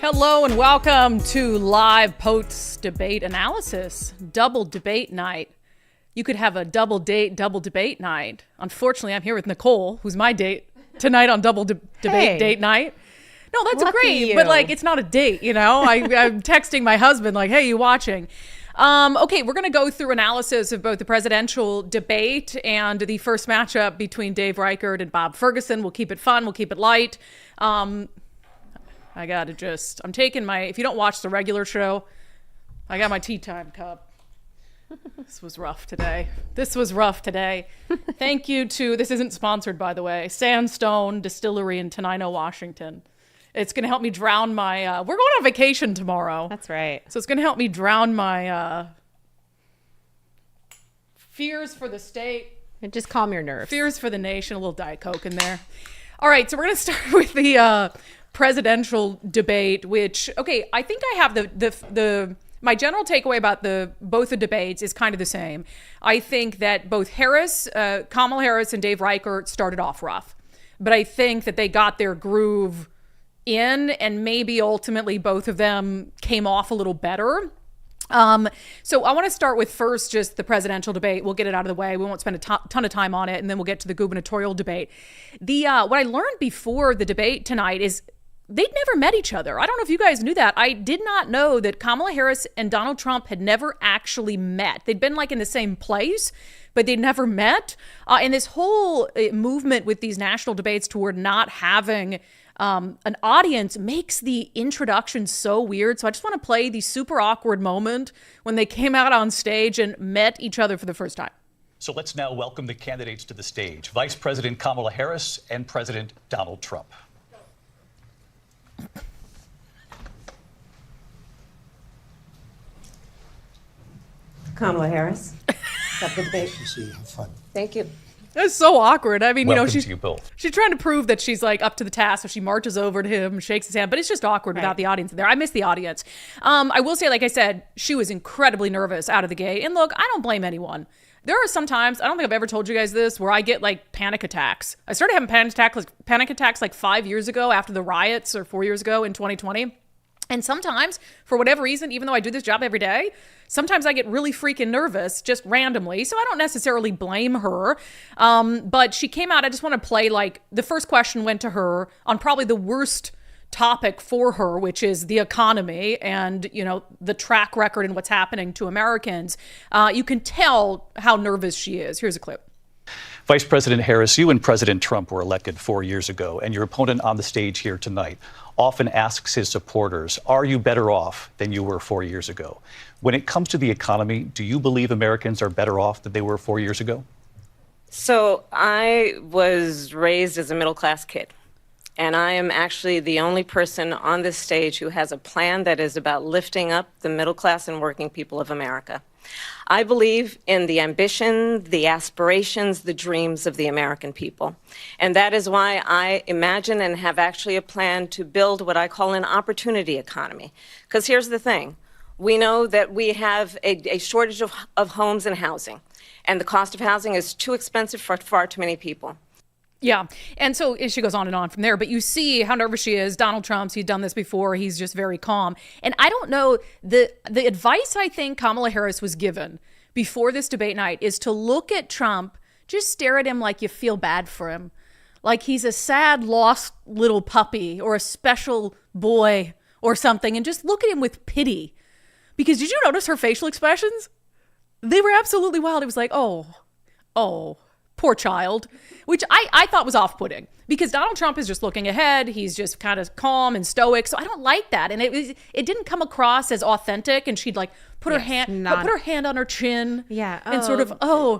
Hello and welcome to live post-debate analysis, double debate night. You could have a double debate night. Unfortunately, I'm here with Nicole, who's my date tonight on debate date night. No, that's Lucky great, you. but like it's not a date, you know? I'm texting my husband like, hey, you watching? Okay, we're going to go through analysis of both the presidential debate and the first matchup between Dave Reichert and Bob Ferguson. We'll keep it fun. We'll keep it light. I'm taking if you don't watch the regular show, I got my tea time cup. This was rough today. Thank you to, this isn't sponsored by the way, Sandstone Distillery in Tenino, Washington. It's going to help me drown my, we're going on vacation tomorrow. That's right. So it's going to help me drown my fears for the state. And just calm your nerves. Fears for the nation, a little Diet Coke in there. All right, so we're going to start with the presidential debate, which, okay, I think I have my general takeaway about both the debates is kind of the same. I think that both Kamala Harris and Dave Reichert started off rough, but I think that they got their groove in, and maybe ultimately both of them came off a little better. So I want to start with first just the presidential debate. We'll get it out of the way. We won't spend a ton of time on it, and then we'll get to the gubernatorial debate. What I learned before the debate tonight is they'd never met each other. I don't know if you guys knew that. I did not know that Kamala Harris and Donald Trump had never actually met. They'd been like in the same place, but they'd never met. And this whole movement with these national debates toward not having an audience makes the introduction so weird. So I just want to play the super awkward moment when they came out on stage and met each other for the first time. So let's now welcome the candidates to the stage. Vice President Kamala Harris and President Donald Trump. Kamala Harris. Up the debate. See you. Have fun. Thank you. That's so awkward. I mean, Welcome to you you both. She's trying to prove that she's like up to the task. So she marches over to him, shakes his hand, but it's just awkward without the audience there. I miss the audience. I will say, like I said, she was incredibly nervous out of the gate. And look, I don't blame anyone. There are some times, I don't think I've ever told you guys this, where I get like panic attacks. I started having panic attacks like 5 years ago after the riots, or 4 years ago in 2020. And sometimes, for whatever reason, even though I do this job every day, sometimes I get really freaking nervous just randomly. So I don't necessarily blame her. But she came out, I just want to play like the first question went to her on probably the worst topic for her, which is the economy and, you know, the track record and what's happening to Americans. You can tell how nervous she is. Here's a clip. Vice President Harris, you and President Trump were elected 4 years ago, and your opponent on the stage here tonight often asks his supporters, are you better off than you were 4 years ago? When it comes to the economy, do you believe Americans are better off than they were 4 years ago? So I was raised as a middle-class kid, and I am actually the only person on this stage who has a plan that is about lifting up the middle class and working people of America. I believe in the ambition, the aspirations, the dreams of the American people. And that is why I imagine and have actually a plan to build what I call an opportunity economy. Because here's the thing. We know that we have a shortage of homes and housing. And the cost of housing is too expensive for far too many people. Yeah. And so she goes on and on from there. But you see how nervous she is. Donald Trump's, he's done this before. He's just very calm. And I don't know, the advice I think Kamala Harris was given before this debate night is to look at Trump, just stare at him like you feel bad for him. Like he's a sad, lost little puppy or a special boy or something. And just look at him with pity. Because did you notice her facial expressions? They were absolutely wild. It was like, oh, poor child, which I thought was off-putting because Donald Trump is just looking ahead. He's just kind of calm and stoic. So I don't like that. And it didn't come across as authentic. And she'd like put her hand on her chin. Yeah. And sort of,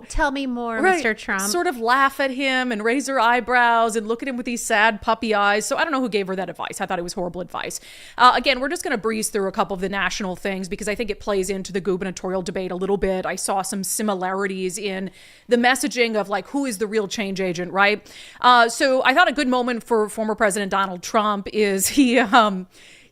tell me more, right, Mr. Trump. Sort of laugh at him and raise her eyebrows and look at him with these sad puppy eyes. So I don't know who gave her that advice. I thought it was horrible advice. Again, we're just going to breeze through a couple of the national things because I think it plays into the gubernatorial debate a little bit. I saw some similarities in the messaging of like, who is the real change agent, right? So I thought a good moment for former President Donald Trump is he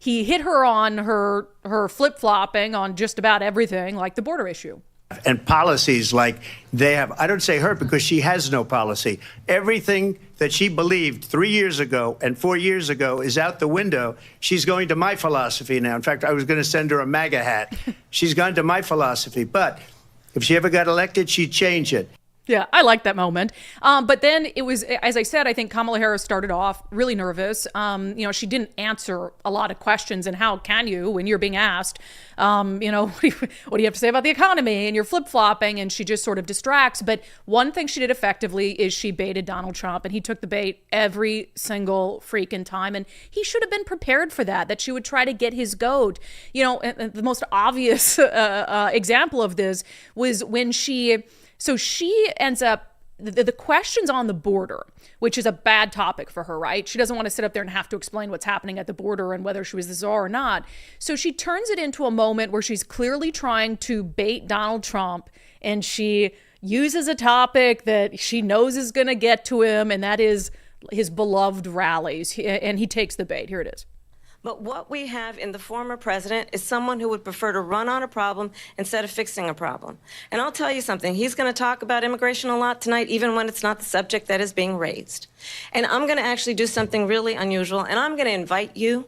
hit her on her flip-flopping on just about everything, like the border issue. And policies like they have, I don't say her because she has no policy. Everything that she believed 3 years ago and 4 years ago is out the window. She's going to my philosophy now. In fact, I was going to send her a MAGA hat. She's gone to my philosophy. But if she ever got elected, she'd change it. Yeah, I like that moment. But then it was, as I said, I think Kamala Harris started off really nervous. She didn't answer a lot of questions. And how can you when you're being asked, what do you have to say about the economy? And you're flip-flopping, and she just sort of distracts. But one thing she did effectively is she baited Donald Trump, and he took the bait every single freaking time. And he should have been prepared for that she would try to get his goat. And the most obvious example of this was when she ends up, the questions on the border, which is a bad topic for her, right? She doesn't want to sit up there and have to explain what's happening at the border and whether she was the czar or not. So she turns it into a moment where she's clearly trying to bait Donald Trump, and she uses a topic that she knows is going to get to him, and that is his beloved rallies. And he takes the bait. Here it is. But what we have in the former president is someone who would prefer to run on a problem instead of fixing a problem. And I'll tell you something, he's going to talk about immigration a lot tonight, even when it's not the subject that is being raised. And I'm going to actually do something really unusual, and I'm going to invite you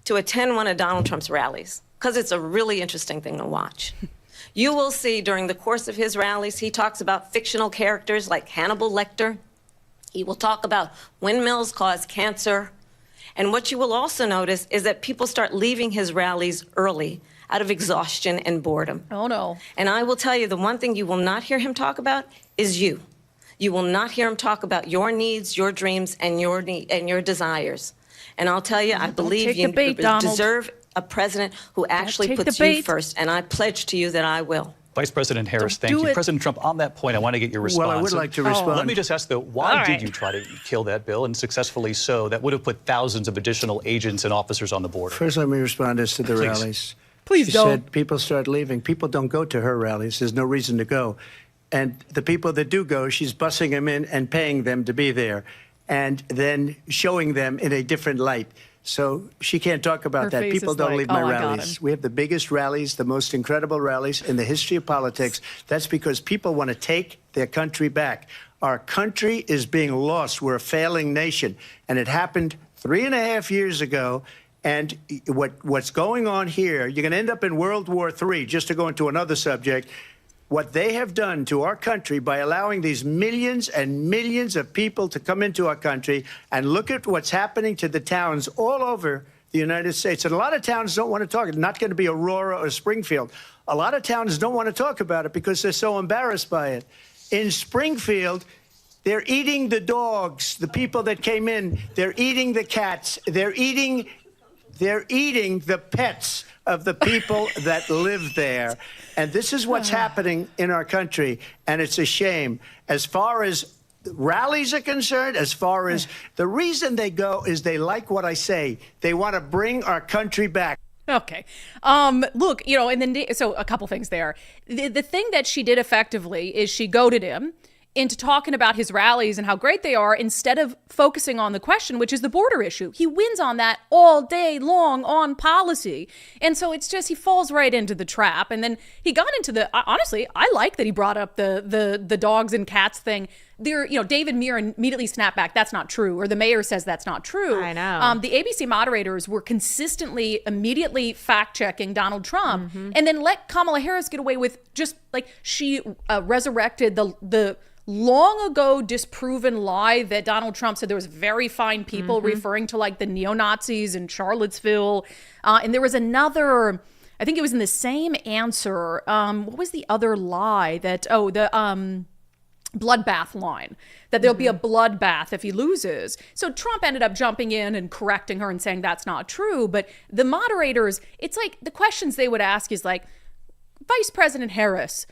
to attend one of Donald Trump's rallies, because it's a really interesting thing to watch. You will see during the course of his rallies, he talks about fictional characters like Hannibal Lecter. He will talk about windmills cause cancer. And what you will also notice is that people start leaving his rallies early out of exhaustion and boredom. Oh, no. And I will tell you, the one thing you will not hear him talk about is you. You will not hear him talk about your needs, your dreams, and your desires. And I'll tell you, I believe you deserve a president who actually puts you first. And I pledge to you that I will. Vice President Harris, thank you. President Trump, on that point, I want to get your response. Well, I would like to respond. Let me just ask, though, why did you try to kill that bill, and successfully so? That would have put thousands of additional agents and officers on the border. First, let me respond as to the rallies. Please she don't. said people start leaving. People don't go to her rallies. There's no reason to go. And the people that do go, she's bussing them in and paying them to be there, and then showing them in a different light. So she can't talk about that. People don't leave my rallies. We have the biggest rallies, the most incredible rallies in the history of politics. That's because people want to take their country back. Our country is being lost. We're a failing nation. And it happened 3.5 years ago. And what's going on here, you're going to end up in World War III, just to go into another subject. What they have done to our country by allowing these millions and millions of people to come into our country, and look at what's happening to the towns all over the United States. And a lot of towns don't want to talk. It's not going to be Aurora or Springfield. A lot of towns don't want to talk about it because they're so embarrassed by it. In Springfield, they're eating the dogs, the people that came in. They're eating the cats. They're eating the pets of the people that live there. And this is what's happening in our country, and it's a shame. As far as rallies are concerned, as far as the reason they go is they like what I say. They want to bring our country back. Okay. Look, and then, so a couple things there. The thing that she did effectively is she goaded him into talking about his rallies and how great they are instead of focusing on the question, which is the border issue. He wins on that all day long on policy. And so it's just, he falls right into the trap. And then he got into honestly, I like that he brought up the dogs and cats thing. David Muir immediately snapped back, that's not true. Or the mayor says that's not true. I know. The ABC moderators were consistently, immediately fact-checking Donald Trump, and then let Kamala Harris get away with just like she resurrected the long ago disproven lie that Donald Trump said there was very fine people, referring to like the neo-Nazis in Charlottesville. And there was another, I think it was in the same answer. What was the other lie that, the bloodbath line, that there'll be a bloodbath if he loses. So Trump ended up jumping in and correcting her and saying that's not true. But the moderators, it's like the questions they would ask is like, Vice President Harris,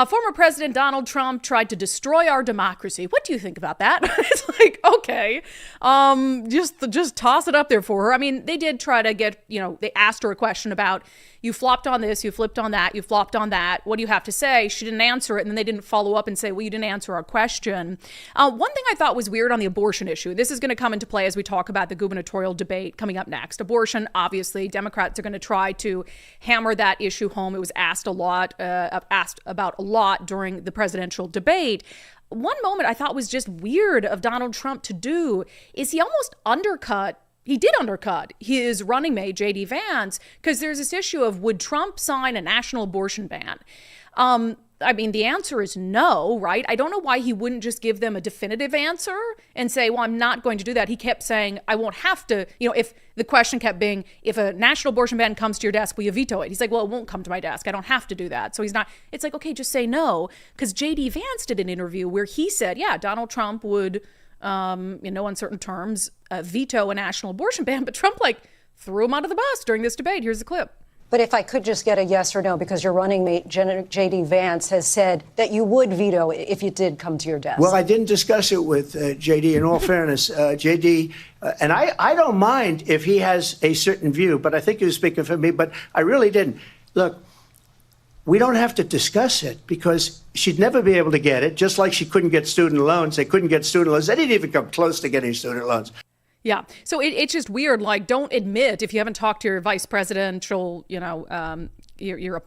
former President Donald Trump tried to destroy our democracy. What do you think about that? It's like, okay, just toss it up there for her. I mean, they did try to get, they asked her a question about, you flopped on this, you flipped on that, you flopped on that. What do you have to say? She didn't answer it. And then they didn't follow up and say, well, you didn't answer our question. One thing I thought was weird on the abortion issue, this is going to come into play as we talk about the gubernatorial debate coming up next. Abortion, obviously, Democrats are going to try to hammer that issue home. It was asked about a lot during the presidential debate. One moment I thought was just weird of Donald Trump to do is he did undercut his running mate, J.D. Vance, because there's this issue of would Trump sign a national abortion ban? I mean, the answer is no, right? I don't know why he wouldn't just give them a definitive answer and say, well, I'm not going to do that. He kept saying, I won't have to, if the question kept being, if a national abortion ban comes to your desk, will you veto it? He's like, well, it won't come to my desk. I don't have to do that. So it's like, okay, just say no. Because J.D. Vance did an interview where he said, yeah, Donald Trump would, in no uncertain terms, veto a national abortion ban. But Trump threw him out of the bus during this debate. Here's the clip. But if I could just get a yes or no, because your running mate, J.D. Vance, has said that you would veto it if it did come to your desk. Well, I didn't discuss it with J.D. In all fairness, J.D., and I don't mind if he has a certain view, but I think he was speaking for me, but I really didn't. Look, we don't have to discuss it because she'd never be able to get it, just like she couldn't get student loans. They couldn't get student loans. They didn't even come close to getting student loans. Yeah. So it's just weird. Don't admit if you haven't talked to your vice presidential, your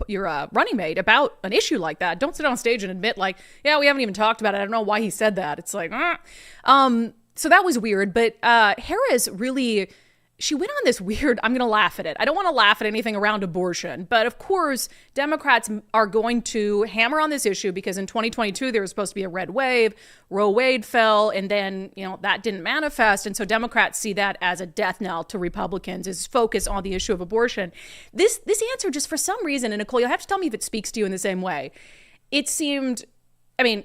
running mate about an issue like that. Don't sit on stage and admit yeah, we haven't even talked about it. I don't know why he said that. It's like, so that was weird. But Harris really, she went on this weird, I'm going to laugh at it. I don't want to laugh at anything around abortion. But of course, Democrats are going to hammer on this issue because in 2022, there was supposed to be a red wave. Roe Wade fell, and then, that didn't manifest. And so Democrats see that as a death knell to Republicans, is focus on the issue of abortion. This answer, just for some reason, and Nicole, you'll have to tell me if it speaks to you in the same way. It seemed,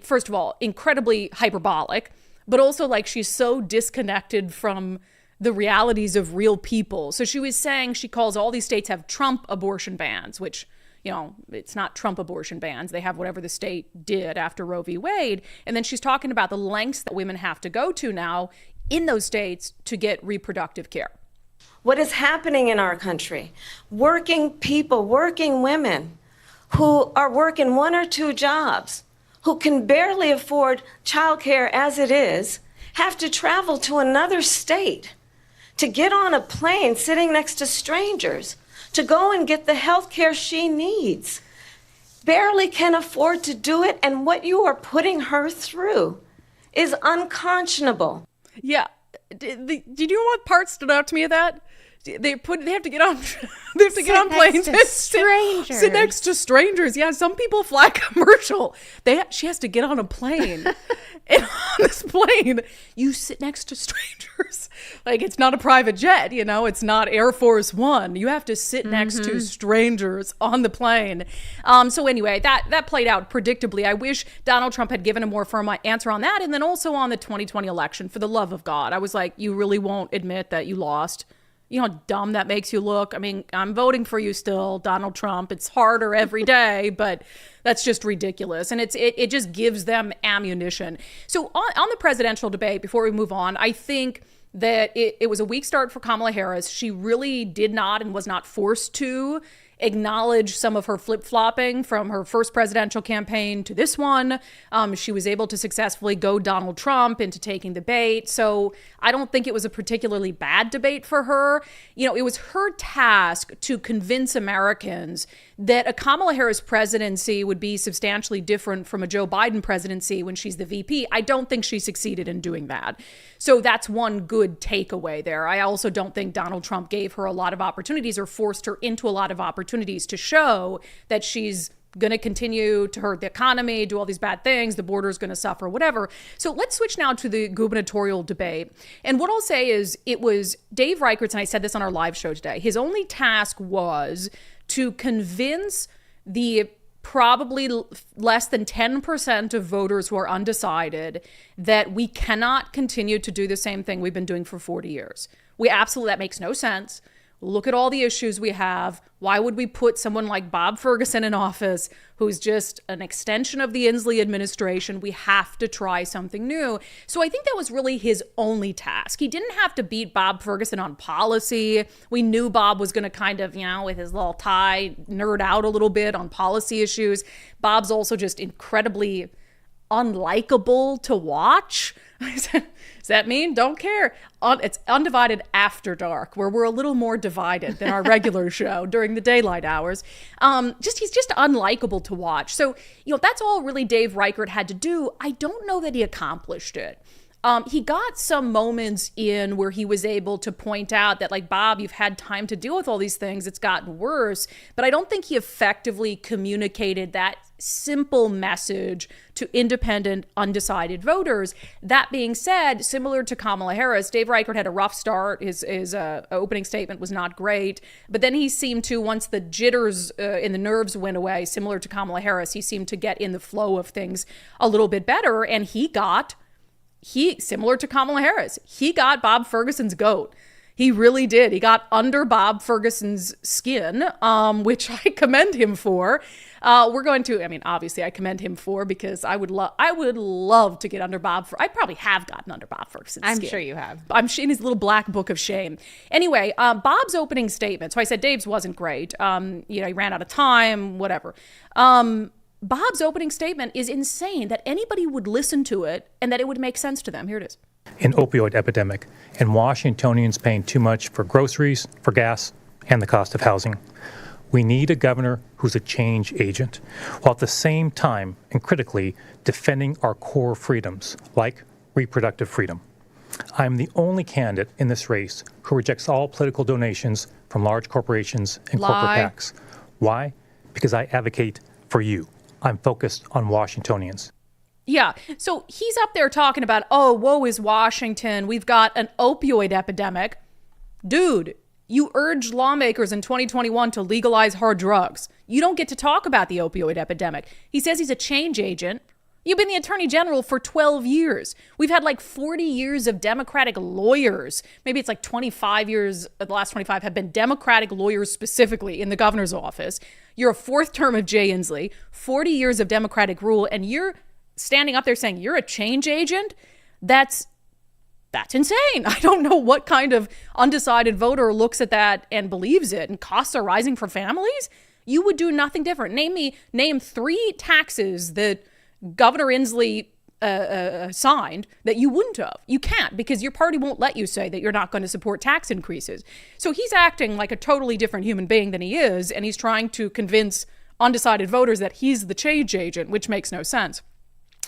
first of all, incredibly hyperbolic, but also she's so disconnected from the realities of real people. So she was saying she calls all these states have Trump abortion bans, which, it's not Trump abortion bans. They have whatever the state did after Roe v. Wade. And then she's talking about the lengths that women have to go to now in those states to get reproductive care. What is happening in our country? Working people, working women who are working one or two jobs, who can barely afford childcare as it is, have to travel to another state to get on a plane sitting next to strangers, to go and get the health care she needs, barely can afford to do it, and what you are putting her through is unconscionable. Yeah. Did you know what part stood out to me of that? They have to get on planes and sit next to strangers. Yeah, some people fly commercial. She has to get on a plane. And on this plane, you sit next to strangers. It's not a private jet, it's not Air Force One. You have to sit next to strangers on the plane. So anyway, that played out predictably. I wish Donald Trump had given a more firm answer on that. And then also on the 2020 election, for the love of God, I was like, you really won't admit that you lost? You know how dumb that makes you look? I'm voting for you still, Donald Trump. It's harder every day, but that's just ridiculous. And it just gives them ammunition. So on the presidential debate, before we move on, I think that it was a weak start for Kamala Harris. She really did not and was not forced to acknowledge some of her flip-flopping from her first presidential campaign to this one. She was able to successfully go Donald Trump into taking the bait. So I don't think it was a particularly bad debate for her. It was her task to convince Americans that a Kamala Harris presidency would be substantially different from a Joe Biden presidency when she's the VP. I don't think she succeeded in doing that. So that's one good takeaway there. I also don't think Donald Trump gave her a lot of opportunities or forced her into a lot of opportunities to show that she's going to continue to hurt the economy, do all these bad things, the border's going to suffer, whatever. So let's switch now to the gubernatorial debate. And what I'll say is it was Dave Reichert's, and I said this on our live show today, his only task was to convince the probably less than 10% of voters who are undecided that we cannot continue to do the same thing we've been doing for 40 years. That makes no sense. Look at all the issues we have. Why would we put someone like Bob Ferguson in office, who's just an extension of the Inslee administration? We have to try something new. So I think that was really his only task. He didn't have to beat Bob Ferguson on policy. We knew Bob was going to kind of, with his little tie, nerd out a little bit on policy issues. Bob's also just incredibly unlikable to watch. I said, does that mean don't care? It's Undivided After Dark, where we're a little more divided than our regular show during the daylight hours. He's just unlikable to watch. So, that's all really Dave Reichert had to do. I don't know that he accomplished it. He got some moments in where he was able to point out that, like, Bob, you've had time to deal with all these things. It's gotten worse. But I don't think he effectively communicated that simple message to independent, undecided voters. That being said, similar to Kamala Harris, Dave Reichert had a rough start. His opening statement was not great. But then he seemed to, once the jitters in the nerves went away, similar to Kamala Harris, he seemed to get in the flow of things a little bit better. And similar to Kamala Harris, he got Bob Ferguson's goat. He really did. He got under Bob Ferguson's skin, which I commend him for. Obviously I commend him for, because I would love to get under Bob. I probably have gotten under Bob Ferguson's skin. I'm sure you have. I'm in his little black book of shame. Anyway, Bob's opening statement. So I said Dave's wasn't great. He ran out of time, whatever. Bob's opening statement is insane that anybody would listen to it and that it would make sense to them. Here it is. An opioid epidemic, and Washingtonians paying too much for groceries, for gas, and the cost of housing. We need a governor who's a change agent, while at the same time and critically defending our core freedoms, like reproductive freedom. I'm the only candidate in this race who rejects all political donations from large corporations and corporate PACs. Why? Because I advocate for you. I'm focused on Washingtonians. Yeah, so he's up there talking about, oh, woe is Washington. We've got an opioid epidemic. Dude, you urged lawmakers in 2021 to legalize hard drugs. You don't get to talk about the opioid epidemic. He says he's a change agent. You've been the attorney general for 12 years. We've had like 40 years of Democratic lawyers. Maybe it's like 25 years, the last 25 have been Democratic lawyers specifically in the governor's office. You're a fourth term of Jay Inslee, 40 years of Democratic rule, and you're standing up there saying you're a change agent? That's insane. I don't know what kind of undecided voter looks at that and believes it. And costs are rising for families? You would do nothing different. Name 3 taxes that Governor Inslee signed that you wouldn't have. You can't, because your party won't let you say that you're not going to support tax increases. So he's acting like a totally different human being than he is, and he's trying to convince undecided voters that he's the change agent, which makes no sense.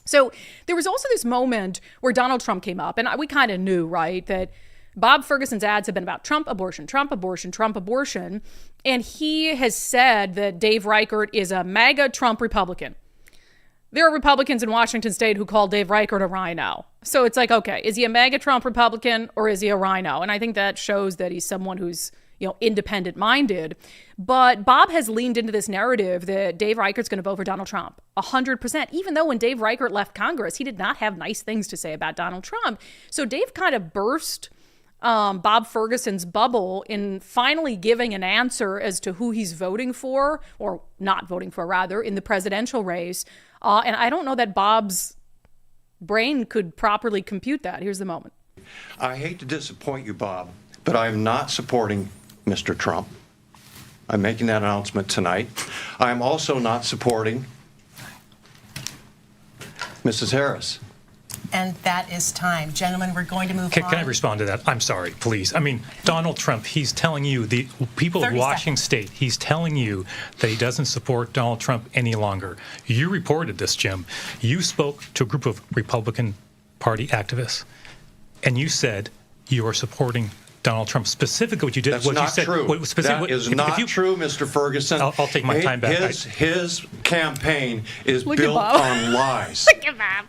So there was also this moment where Donald Trump came up, and we kind of knew, right, that Bob Ferguson's ads have been about Trump abortion, Trump abortion, Trump abortion, and he has said that Dave Reichert is a MAGA Trump Republican. There are Republicans in Washington state who call Dave Reichert a rhino. So it's like, okay, is he a MAGA Trump Republican or is he a rhino? And I think that shows that he's someone who's, independent minded. But Bob has leaned into this narrative that Dave Reichert's going to vote for Donald Trump 100%, even though when Dave Reichert left Congress, he did not have nice things to say about Donald Trump. So Dave kind of burst Bob Ferguson's bubble in finally giving an answer as to who he's voting for, or not voting for, rather, in the presidential race. And I don't know that Bob's brain could properly compute that. Here's the moment. I hate to disappoint you, Bob, but I am not supporting Mr. Trump. I'm making that announcement tonight. I am also not supporting Mrs. Harris. And that is time. Gentlemen, we're going to move on. Can I respond to that? I'm sorry, please. I mean, Donald Trump, he's telling you, the people of Washington State, he's telling you that he doesn't support Donald Trump any longer. You reported this, Jim. You spoke to a group of Republican Party activists, and you said you are supporting Donald Trump. Specifically what you did. That's what not you said, true. That is not true, Mr. Ferguson. I'll take my time back. His campaign is built on lies. Look at Bob.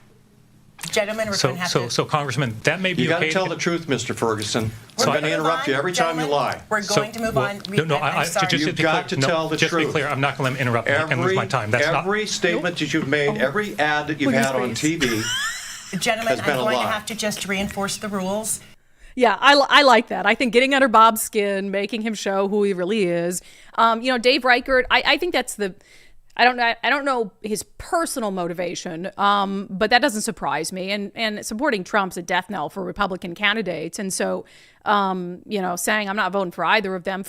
Gentlemen, we're going to have to... So, Congressman, that may be okay. You got to tell the truth, Mr. Ferguson. I'm going to interrupt you every time you lie. We're going to move on. I'm sorry. You've got to tell the truth. Just to be clear, I'm not going to interrupt and lose my time. Every statement that you've made, every ad that you've had on TV Gentlemen, I'm going to have to just reinforce the rules. Yeah, I like that. I think getting under Bob's skin, making him show who he really is. Dave Reichert, I think that's I don't know his personal motivation, but that doesn't surprise me. And supporting Trump's a death knell for Republican candidates. And so, saying I'm not voting for either of them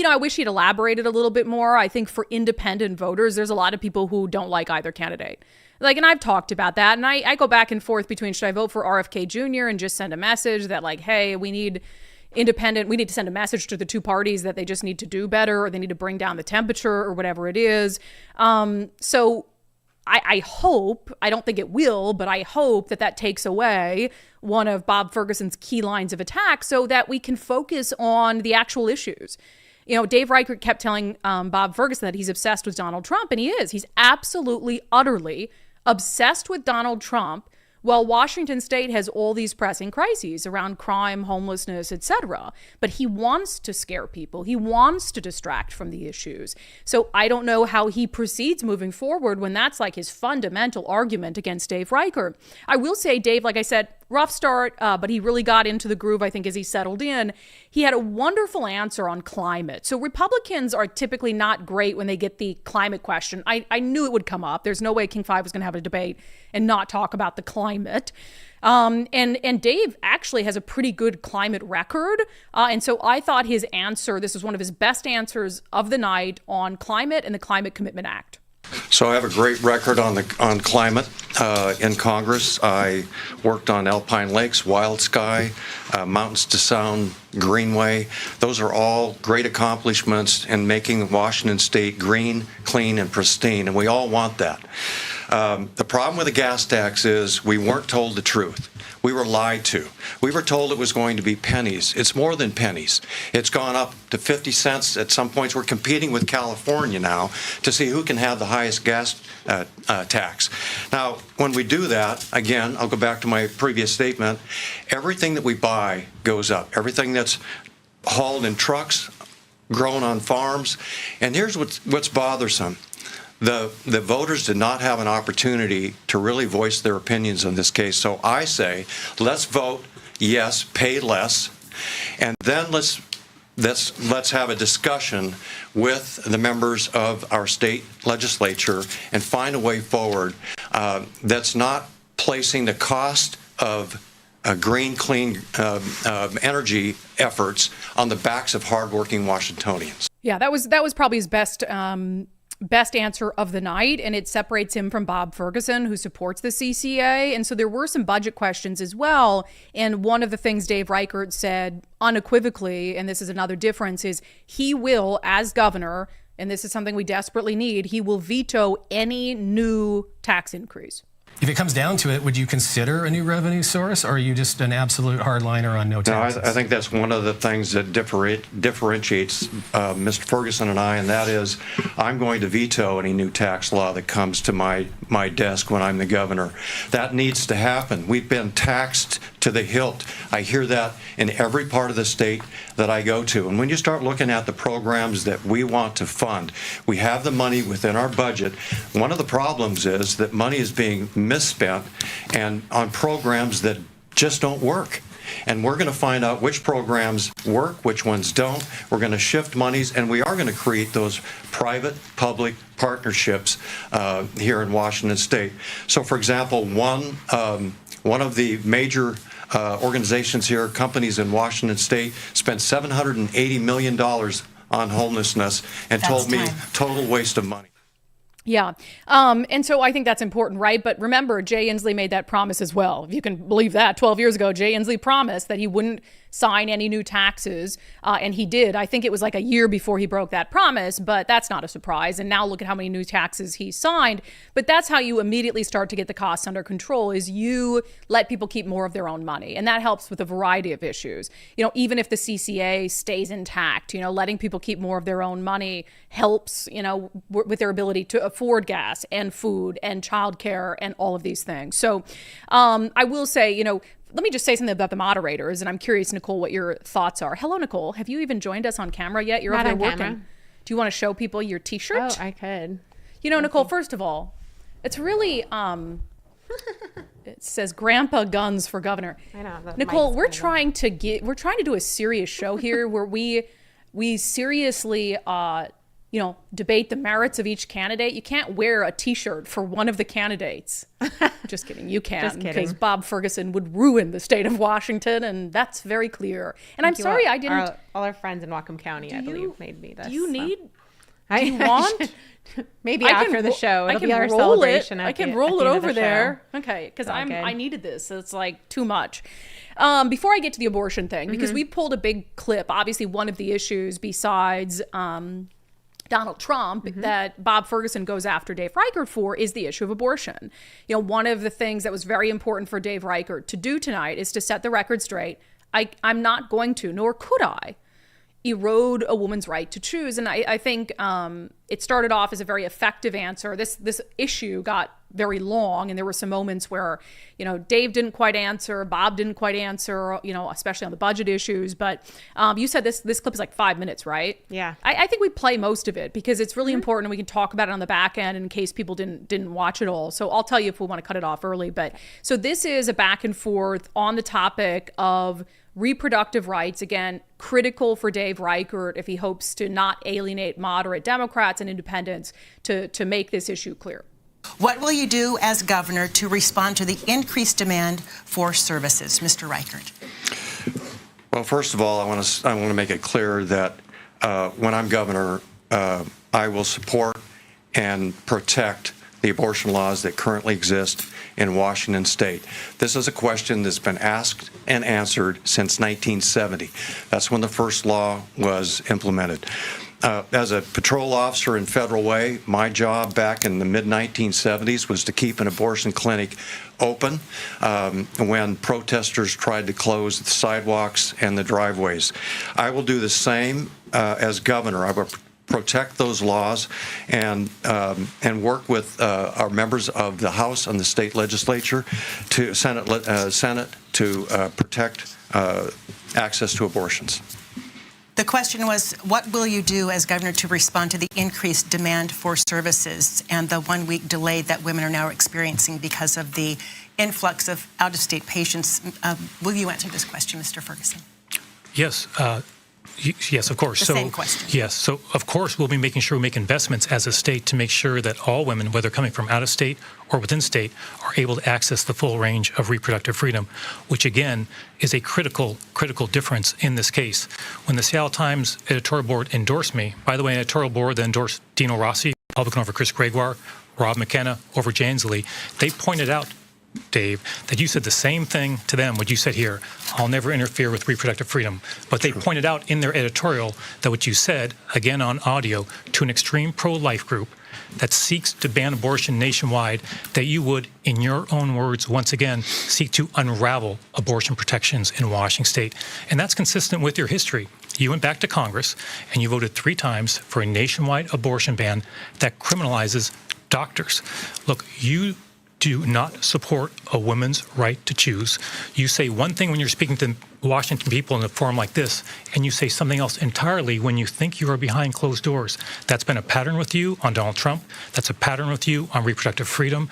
I wish he'd elaborated a little bit more. I think for independent voters, there's a lot of people who don't like either candidate. And I've talked about that. And I go back and forth between should I vote for RFK Jr. and just send a message that hey, we need to send a message to the two parties that they just need to do better, or they need to bring down the temperature, or whatever it is. So I hope, I don't think it will, but I hope that takes away one of Bob Ferguson's key lines of attack so that we can focus on the actual issues. Dave Reichert kept telling Bob Ferguson that he's obsessed with Donald Trump, and he is. He's absolutely, utterly obsessed with Donald Trump. Well, Washington State has all these pressing crises around crime, homelessness, etc. But he wants to scare people. He wants to distract from the issues. So I don't know how he proceeds moving forward when that's his fundamental argument against Dave Reichert. I will say, Dave, like I said, rough start, but he really got into the groove, I think, as he settled in. He had a wonderful answer on climate. So Republicans are typically not great when they get the climate question. I knew it would come up. There's no way King 5 was going to have a debate and not talk about the climate. And Dave actually has a pretty good climate record. And so I thought his answer, this was one of his best answers of the night on climate and the Climate Commitment Act. So I have a great record on climate in Congress. I worked on Alpine Lakes, Wild Sky, Mountains to Sound, Greenway. Those are all great accomplishments in making Washington State green, clean, and pristine, and we all want that. The problem with the gas tax is we weren't told the truth. We were lied to. We were told it was going to be pennies. It's more than pennies. It's gone up to 50 cents at some points. We're competing with California now to see who can have the highest gas tax. Now, when we do that, again, I'll go back to my previous statement, everything that we buy goes up. Everything that's hauled in trucks, grown on farms. And here's what's bothersome. The voters did not have an opportunity to really voice their opinions in this case. So I say, let's vote yes, pay less, and then let's have a discussion with the members of our state legislature and find a way forward that's not placing the cost of green, clean energy efforts on the backs of hardworking Washingtonians. Yeah, that was probably his best answer of the night, and it separates him from Bob Ferguson, who supports the CCA. And so there were some budget questions as well. And one of the things Dave Reichert said unequivocally, and this is another difference, is he will, as governor, and this is something we desperately need, he will veto any new tax increase. If it comes down to it, would you consider a new revenue source, or are you just an absolute hardliner on no taxes? No, I think that's one of the things that differentiates Mr. Ferguson and I, and that is I'm going to veto any new tax law that comes to my desk when I'm the governor. That needs to happen. We've been taxed to the hilt. I hear that in every part of the state that I go to. And when you start looking at the programs that we want to fund, we have the money within our budget. One of the problems is that money is being misspent and on programs that just don't work. And we're going to find out which programs work, which ones don't. We're going to shift monies, and we are going to create those private-public partnerships here in Washington State. So, for example, one of the major organizations here, companies in Washington State, spent $780 million on homelessness and told me total waste of money. Yeah. And so I think that's important, right? But remember, Jay Inslee made that promise as well. If you can believe that, 12 years ago, Jay Inslee promised that he wouldn't sign any new taxes. And he did. I think it was like a year before he broke that promise, but that's not a surprise. And now look at how many new taxes he signed. But that's how you immediately start to get the costs under control, is you let people keep more of their own money. And that helps with a variety of issues. Even if the CCA stays intact, letting people keep more of their own money helps, with their ability to afford gas and food and childcare and all of these things. So I will say, let me just say something about the moderators, and I'm curious, Nicole, what your thoughts are. Hello, Nicole. Have you even joined us on camera yet? You're Not over there on working. camera. Do you want to show people your T-shirt? Oh, I could. Nicole, first of all, it's really, it says Grandpa Guns for Governor. I know. Nicole, we're trying to do a serious show here where we seriously, debate the merits of each candidate. You can't wear a T-shirt for one of the candidates. Just kidding. You can, Just kidding. because Bob Ferguson would ruin the state of Washington, and that's very clear. And I'm sorry I didn't. All our friends in Whatcom County, I believe, made me this. Do you need? Do you want? Maybe I after can the show, it'll I can be our roll celebration. I at can the- roll at it the end of over the show. there. Okay, because All good. I needed this. So it's like too much. Before I get to the abortion thing, because we pulled a big clip. Obviously, one of the issues besides Donald Trump that Bob Ferguson goes after Dave Reichert for is the issue of abortion. One of the things that was very important for Dave Reichert to do tonight is to set the record straight. I'm not going to, nor could I, erode a woman's right to choose. And I think it started off as a very effective answer. This issue got very long, and there were some moments where, Dave didn't quite answer, Bob didn't quite answer, especially on the budget issues. But you said this clip is like 5 minutes, right? Yeah. I think we play most of it because it's really important, and we can talk about it on the back end in case people didn't watch it all. So I'll tell you if we want to cut it off early. But so this is a back and forth on the topic of reproductive rights, again, critical for Dave Reichert if he hopes to not alienate moderate Democrats and independents to make this issue clear. What will you do as governor to respond to the increased demand for services, Mr. Reichert? Well, first of all, I want to make it clear that when I'm governor, I will support and protect the abortion laws that currently exist in Washington state. This is a question that's been asked and answered since 1970. That's when the first law was implemented. As a patrol officer in Federal Way, my job back in the mid-1970s was to keep an abortion clinic open when protesters tried to close the sidewalks and the driveways. I will do the same as governor. I will protect those laws and work with our members of the House and the state legislature to Senate to protect access to abortions. The question was, what will you do as governor to respond to the increased demand for services and the 1 week delay that women are now experiencing because of the influx of out-of-state patients? Will you answer this question, Mr. Ferguson? Yes. Yes, of course. The same question. Yes. So, of course, we'll be making sure we make investments as a state to make sure that all women, whether coming from out of state or within state, are able to access the full range of reproductive freedom, which, again, is a critical difference in this case. When the Seattle Times editorial board endorsed me, by the way, an editorial board that endorsed Dino Rossi, Republican over Chris Gregoire, Rob McKenna over Jay Inslee, they pointed out, Dave, that you said the same thing to them, what you said here. I'll never interfere with reproductive freedom. But they pointed out in their editorial that what you said, again on audio, to an extreme pro-life group that seeks to ban abortion nationwide, that you would, in your own words, once again, seek to unravel abortion protections in Washington state. And that's consistent with your history. You went back to Congress and you voted 3 times for a nationwide abortion ban that criminalizes doctors. Look, you do not support a woman's right to choose. You say one thing when you're speaking to Washington people in a forum like this, and you say something else entirely when you think you are behind closed doors. That's been a pattern with you on Donald Trump. That's a pattern with you on reproductive freedom.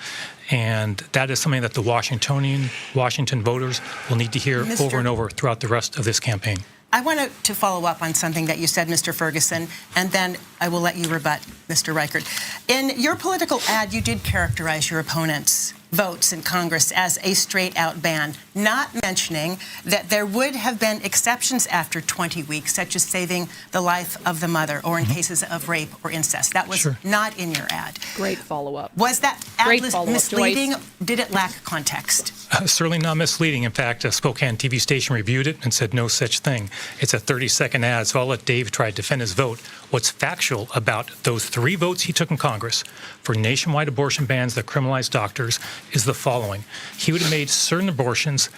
And that is something that the Washington voters will need to hear over and over throughout the rest of this campaign. I want to follow up on something that you said, Mr. Ferguson, and then I will let you rebut, Mr. Reichert. In your political ad, you did characterize your opponent's votes in Congress as a straight-out ban, not mentioning that there would have been exceptions after 20 weeks, such as saving the life of the mother or in cases of rape or incest. That was not in your ad. Great follow-up. Was that ad misleading? Did it lack context? Certainly not misleading. In fact, a Spokane TV station reviewed it and said no such thing. It's a 30-second ad, so I'll let Dave try to defend his vote. What's factual about those 3 votes he took in Congress for nationwide abortion bans that criminalize doctors is the following. He would have made certain abortions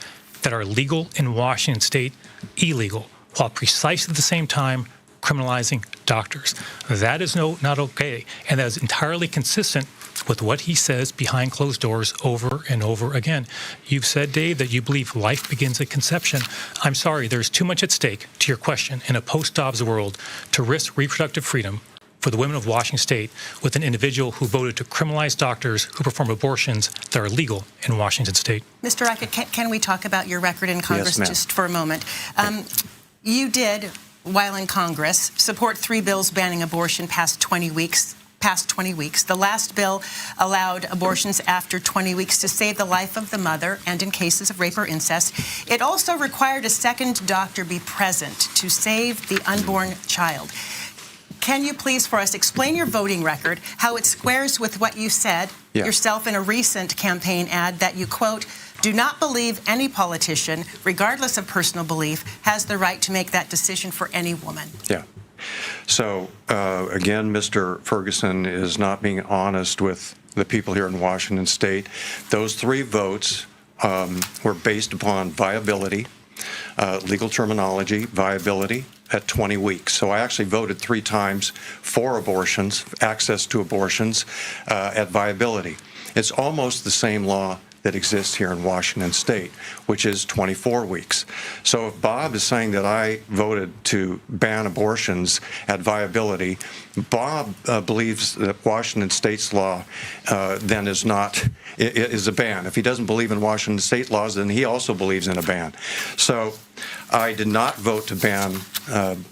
that are legal in Washington state illegal, while precisely at the same time criminalizing doctors. That is not okay, and that is entirely consistent with what he says behind closed doors over and over again. You've said, Dave, that you believe life begins at conception. I'm sorry, there's too much at stake, to your question, in a post-Dobbs world to risk reproductive freedom for the women of Washington state with an individual who voted to criminalize doctors who perform abortions that are legal in Washington state. Mr. Reichert, can we talk about your record in Congress just for a moment? You did while in Congress, support 3 bills banning abortion past 20 weeks. The last bill allowed abortions after 20 weeks to save the life of the mother and in cases of rape or incest. It also required a second doctor be present to save the unborn child. Can you please, for us, explain your voting record, how it squares with what you said yourself in a recent campaign ad that you, quote, do not believe any politician, regardless of personal belief, has the right to make that decision for any woman? Yeah. So, again, Mr. Ferguson is not being honest with the people here in Washington State. Those 3 votes were based upon viability, legal terminology, viability at 20 weeks. So I actually voted 3 times for abortions, access to abortions at viability. It's almost the same law that exists here in Washington State, which is 24 weeks. So if Bob is saying that I voted to ban abortions at viability, Bob believes that Washington State's law then is a ban. If he doesn't believe in Washington State laws, then he also believes in a ban. So I did not vote to ban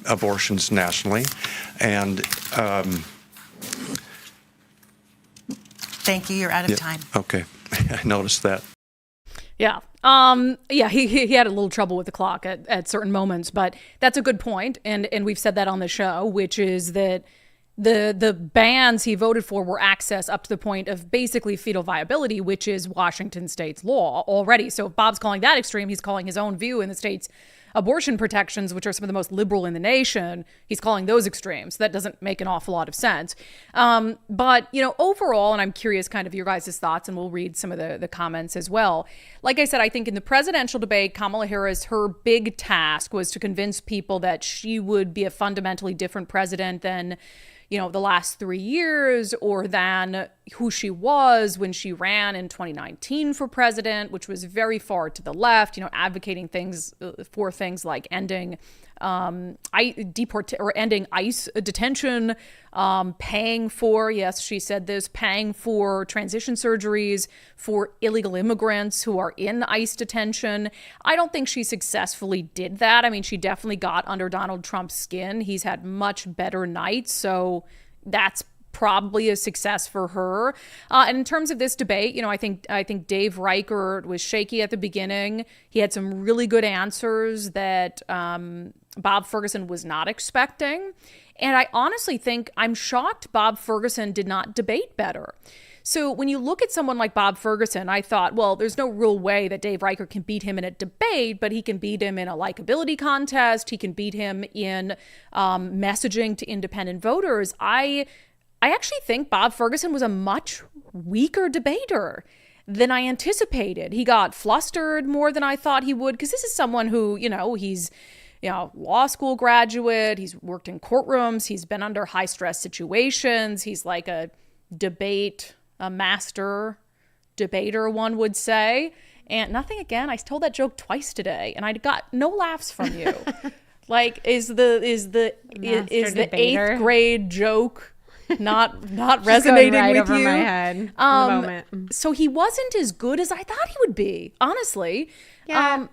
abortions nationally, and thank you. You're out of time. Okay. I noticed that. Yeah. He had a little trouble with the clock at certain moments, but that's a good point. And we've said that on the show, which is that the bans he voted for were access up to the point of basically fetal viability, which is Washington State's law already. So if Bob's calling that extreme, he's calling his own view in the state's abortion protections, which are some of the most liberal in the nation, he's calling those extremes. That doesn't make an awful lot of sense. But, overall, and I'm curious kind of your guys' thoughts, and we'll read some of the comments as well. Like I said, I think in the presidential debate, Kamala Harris, her big task was to convince people that she would be a fundamentally different president than the last 3 years, or than who she was when she ran in 2019 for president, which was very far to the left, advocating for things like ending ending ICE detention, paying for, yes, she said this, paying for transition surgeries for illegal immigrants who are in ICE detention. I don't think she successfully did that. I mean, she definitely got under Donald Trump's skin. He's had much better nights, so that's probably a success for her. And in terms of this debate, I think Dave Reichert was shaky at the beginning. He had some really good answers that Bob Ferguson was not expecting. And I honestly think I'm shocked Bob Ferguson did not debate better. So when you look at someone like Bob Ferguson, I thought, well, there's no real way that Dave Reichert can beat him in a debate, but he can beat him in a likability contest. He can beat him in messaging to independent voters. I actually think Bob Ferguson was a much weaker debater than I anticipated. He got flustered more than I thought he would, because this is someone who, he's law school graduate. He's worked in courtrooms. He's been under high stress situations. He's like a master debater, one would say. And nothing again. I told that joke twice today, and I got no laughs from you. Like, is the 8th grade joke not resonating right with over you? my head in the moment. So he wasn't as good as I thought he would be, honestly. Yeah.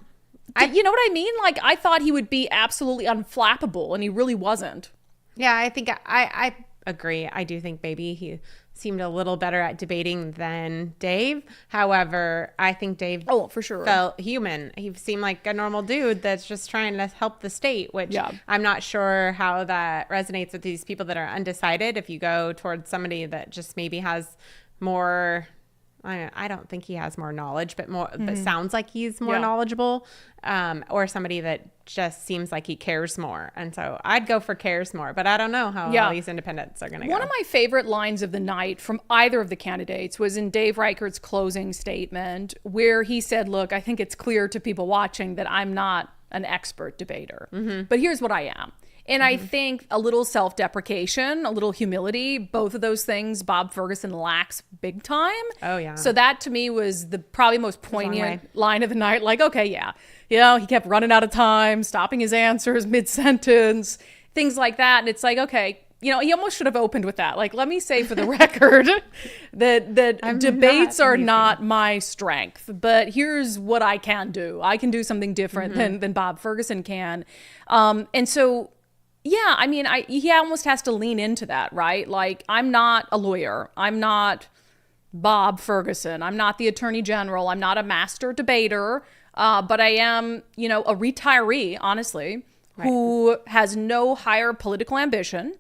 You know what I mean? Like, I thought he would be absolutely unflappable, and he really wasn't. Yeah, I think I agree. I do think maybe he seemed a little better at debating than Dave. However, I think Dave for sure felt human. He seemed like a normal dude that's just trying to help the state, which I'm not sure how that resonates with these people that are undecided. If you go towards somebody that just maybe has more, I don't think he has more knowledge, but but sounds like he's more knowledgeable, or somebody that just seems like he cares more. And so I'd go for cares more, but I don't know how all these independents are going to go. One of my favorite lines of the night from either of the candidates was in Dave Reichert's closing statement, where he said, look, I think it's clear to people watching that I'm not an expert debater, but here's what I am. And I think a little self-deprecation, a little humility, both of those things Bob Ferguson lacks big time. Oh, yeah. So that to me was the probably most poignant line of the night. Like, okay, he kept running out of time, stopping his answers mid-sentence, things like that. And it's like, okay, he almost should have opened with that. Like, let me say for the record that debates are not my strength, but here's what I can do. I can do something different than Bob Ferguson can. And so Yeah, I mean, he almost has to lean into that, right? Like, I'm not a lawyer. I'm not Bob Ferguson. I'm not the attorney general. I'm not a master debater. But I am, a retiree, honestly, who has no higher political ambition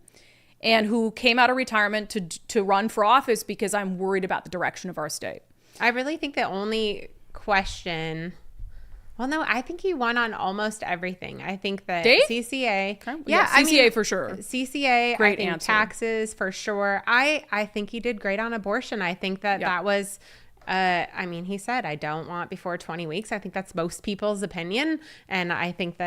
and who came out of retirement to run for office because I'm worried about the direction of our state. I really think the only question... Well, no, I think he won on almost everything. I think that Dave? CCA, CCA for sure. CCA, Great I think answer. Taxes for sure. I think he did great on abortion. I think that was, he said, I don't want before 20 weeks. I think that's most people's opinion. And I think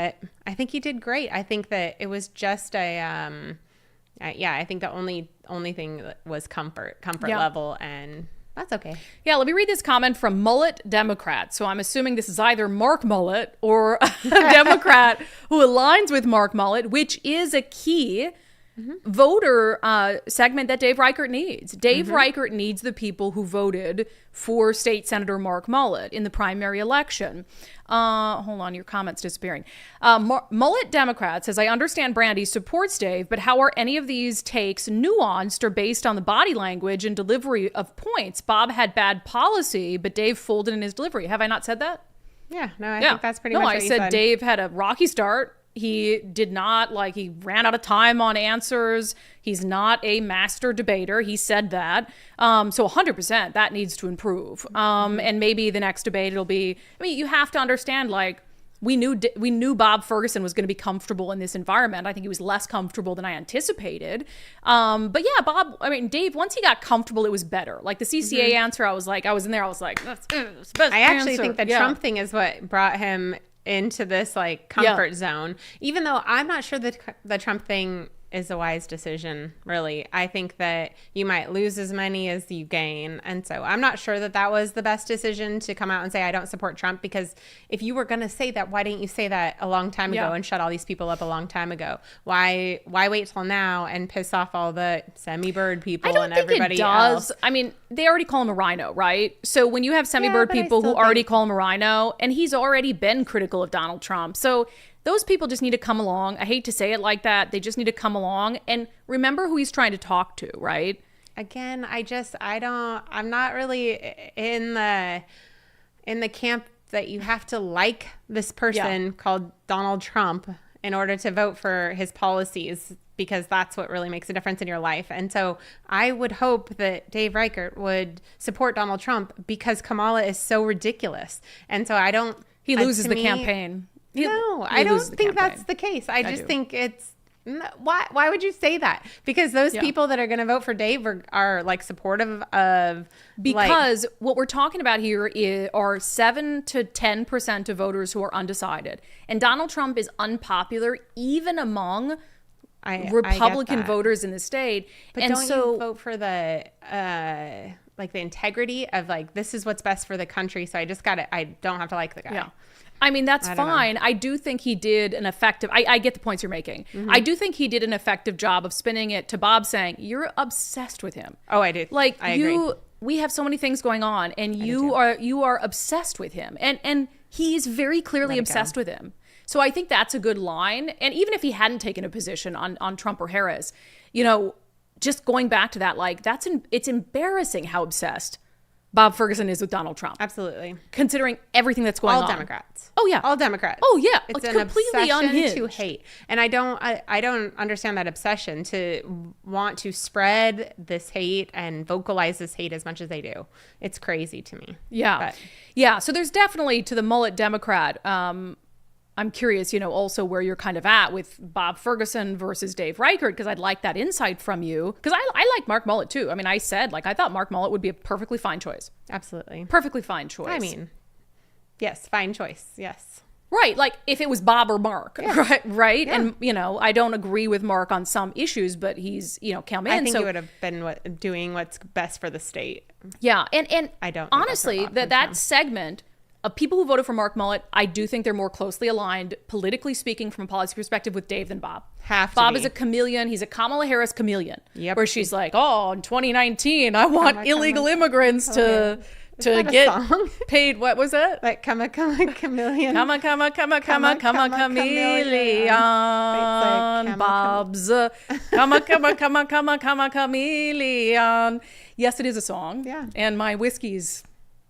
he did great. I think that it was just I think the only thing was comfort level, and that's okay. Yeah, let me read this comment from Mullet Democrat. So I'm assuming this is either Mark Mullet or a Democrat who aligns with Mark Mullet, which is a key voter segment that Dave Reichert needs. Dave Reichert needs the people who voted for State Senator Mark Mullet in the primary election. Hold on, your comment's disappearing. Mullet Democrat says, I understand Brandi supports Dave, but how are any of these takes nuanced or based on the body language and delivery of points? Bob had bad policy, but Dave folded in his delivery. Have I not said that? Yeah, no, I think that's pretty much what you said. Dave had a rocky start. He did not, he ran out of time on answers. He's not a master debater. He said that. So 100%, that needs to improve. And maybe the next debate, it'll be, you have to understand, we knew Bob Ferguson was going to be comfortable in this environment. I think he was less comfortable than I anticipated. But yeah, Dave, once he got comfortable, it was better. Like the CCA answer, I was in there, I was like, that's the best I actually answer. think the Trump thing is what brought him into this comfort zone, even though I'm not sure that the Trump thing is a wise decision, really. I think that you might lose as many as you gain. And so I'm not sure that that was the best decision to come out and say, I don't support Trump, because if you were going to say that, why didn't you say that a long time ago and shut all these people up a long time ago? Why wait till now and piss off all the semi-bird people and everybody else? They already call him a rhino, right? So when you have semi-bird people who already call him a rhino, and he's already been critical of Donald Trump. So those people just need to come along. I hate to say it like that. They just need to come along and remember who he's trying to talk to, right? Again, I'm not really in the camp that you have to like this person called Donald Trump in order to vote for his policies, because that's what really makes a difference in your life. And so I would hope that Dave Reichert would support Donald Trump because Kamala is so ridiculous. And so he loses the campaign. I don't think that's the case. I just think it's why would you say that? Because those people that are going to vote for Dave are supportive of, because what we're talking about here are 7 to 10% of voters who are undecided, and Donald Trump is unpopular even among Republican voters in the state. But you vote for the the integrity of this is what's best for the country, so I don't have to like the guy. That's fine. I do think he did an effective, I get the points you're making. I do think he did an effective job of spinning it to Bob saying, you're obsessed with him. Oh, I did. I agree. We have so many things going on, and you are obsessed with him. And he's very clearly obsessed with him. So I think that's a good line. And even if he hadn't taken a position on Trump or Harris, just going back to that, it's embarrassing how obsessed Bob Ferguson is with Donald Trump. Absolutely. Considering everything that's going on. All Democrats. Oh, yeah. All Democrats. Oh, yeah. It's an completely obsession unhinged. to hate. And I don't understand that obsession to want to spread this hate and vocalize this hate as much as they do. It's crazy to me. Yeah. Yeah. So there's definitely, to the Mullet Democrat, I'm curious, also where you're kind of at with Bob Ferguson versus Dave Reichert, because I'd like that insight from you. Because I like Mark Mullet too. I said, I thought Mark Mullet would be a perfectly fine choice. Absolutely. Perfectly fine choice. Yes, fine choice. Yes. Right. If it was Bob or Mark, right? Yeah. And, I don't agree with Mark on some issues, but he's, come in. I think he would have been doing what's best for the state. Yeah. And I don't honestly, that segment of people who voted for Mark Mullet, I do think they're more closely aligned, politically speaking, from a policy perspective, with Dave than Bob. Bob is a chameleon. He's a Kamala Harris chameleon. Yep. Where she's like, in 2019, I want illegal immigrants to to get paid. What was it? Like come a chameleon. Come a chameleon. Bob's. Come a chameleon. Yes, it is a song. Yeah. And my whiskey's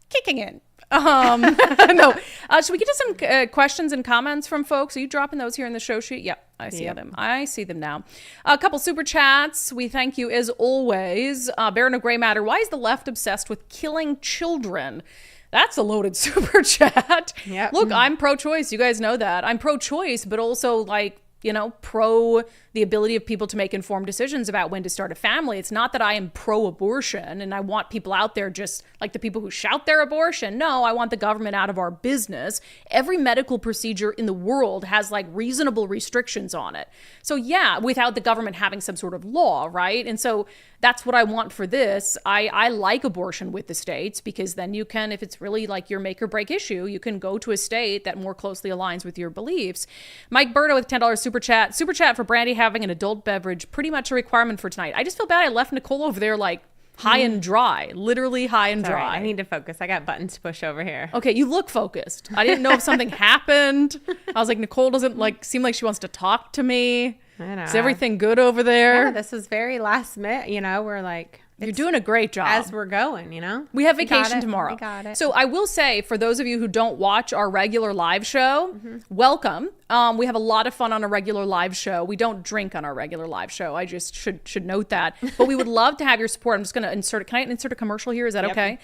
kicking in. No. Should we get to some questions and comments from folks? Are you dropping those here in the show sheet? Yep, I see them. I see them now. A couple super chats. We thank you as always. Baron of Gray Matter. Why is the left obsessed with killing children? That's a loaded super chat. Yep. Look, I'm pro-choice. You guys know that. I'm pro-choice, but also like, you know, pro the ability of people to make informed decisions about when to start a family. It's not that I am pro-abortion and I want people out there just like the people who shout their abortion. No, I want the government out of our business. Every medical procedure in the world has like reasonable restrictions on it. So yeah, without the government having some sort of law, right? And so that's what I want for this. I like abortion with the states because then you can, if it's really like your make or break issue, you can go to a state that more closely aligns with your beliefs. Mike Berto with $10 super chat. Super chat for Brandi having an adult beverage, pretty much a requirement for tonight. I just feel bad I left Nicole over there like high and dry, literally high and dry. Right. I need to focus. I got buttons to push over here. Okay, you look focused. I didn't know if something happened. I was like, Nicole doesn't like seem like she wants to talk to me. I know. Is everything good over there? Yeah, this was very last minute. You know, we're like, you're doing a great job. As we're going, you know? We have vacation tomorrow. We got it. So I will say, for those of you who don't watch our regular live show, welcome. We have a lot of fun on a regular live show. We don't drink on our regular live show. I just should note that. But we would love to have your support. I'm just going to insert, can I insert a commercial here? Is that okay?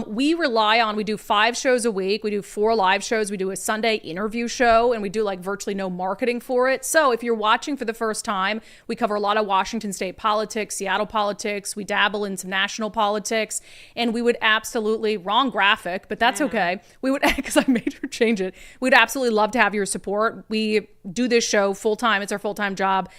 We do 5 shows a week. We do 4 live shows. We do a Sunday interview show, and we do like virtually no marketing for it. So if you're watching for the first time, we cover a lot of Washington state politics, Seattle politics. We dabble in some national politics, and we would absolutely, wrong graphic, but that's okay. We would, because I made her change it. We'd absolutely love to have your support. We do this show full time. It's our full-time job